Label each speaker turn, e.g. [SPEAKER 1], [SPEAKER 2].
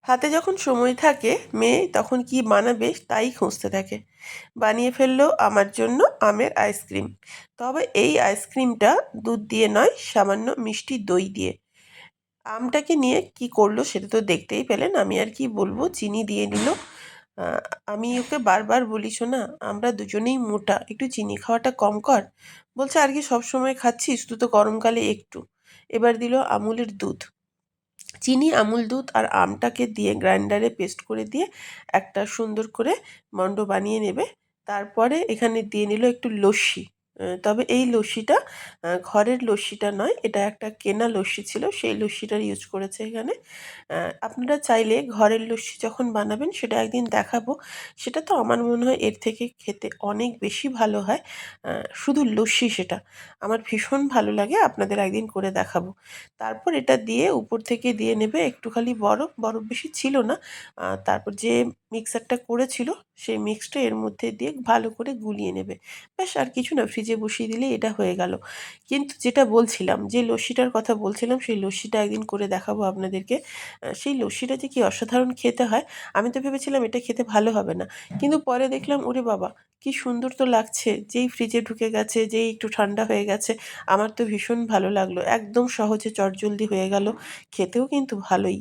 [SPEAKER 1] হাতে যখন সময় থাকে মেয়ে তখন কি বানাবে তাই খুঁজতে থাকে। বানিয়ে ফেললো আমার জন্য আমের আইসক্রিম। তবে এই আইসক্রিমটা দুধ দিয়ে নয়, সামান্য মিষ্টি দই দিয়ে। আমটাকে নিয়ে কি করলো সেটা তো দেখতেই পেলেন। আমি আর কি বলবো, চিনি দিয়ে নিল। আহ, আমি ওকে বারবার বলি, শোনা আমরা দুজনেই মোটা, একটু চিনি খাওয়াটা কম কর। বলছে আর কি সব সময় খাচ্ছিস, তুই তো গরমকালে একটু। এবার দিল আমুলের দুধ। চিনি, আমুল দুধ আর আমটাকে দিয়ে গ্রাইন্ডারে পেস্ট করে দিয়ে একটা সুন্দর করে মণ্ড বানিয়ে নেবে। তারপরে এখানে দিয়ে নিল একটু লস্যি। তবে এই লস্যিটা ঘরের লস্যিটা নয়, এটা একটা কেনা লস্যি ছিল, সেই লস্যিটার ইউজ করেছে এখানে। আপনারা চাইলে ঘরের লস্যি যখন বানাবেন সেটা একদিন দেখাবো। সেটা তো আমার মনে হয় এর থেকে খেতে অনেক বেশি ভালো হয়। শুধু লস্যি সেটা আমার ভীষণ ভালো লাগে, আপনাদের একদিন করে দেখাবো। তারপর এটা দিয়ে উপর থেকে দিয়ে নেবে একটুখানি বরফ, বরফ বেশি ছিল না। তারপর যে মিক্সারটা করেছিল সেই মিক্সটা এর মধ্যে দিয়ে ভালো করে গুলিয়ে নেবে। ব্যাস, আর কিছু না, ফ্রিজে বসিয়ে দিলেই এটা হয়ে গেল। কিন্তু যেটা বলছিলাম, যে লস্যিটার কথা বলছিলাম, সেই লস্যিটা একদিন করে দেখাবো আপনাদেরকে। সেই লস্যিটা যে কি অসাধারণ খেতে হয়। আমি তো ভেবেছিলাম এটা খেতে ভালো হবে না, কিন্তু পরে দেখলাম ওরে বাবা, কি সুন্দর তো লাগছে। যেই ফ্রিজে ঢুকে গেছে, যেই একটু ঠান্ডা হয়ে গেছে, আমার তো ভীষণ ভালো লাগলো। একদম সহজে চটজলদি হয়ে গেল, খেতেও কিন্তু ভালোই।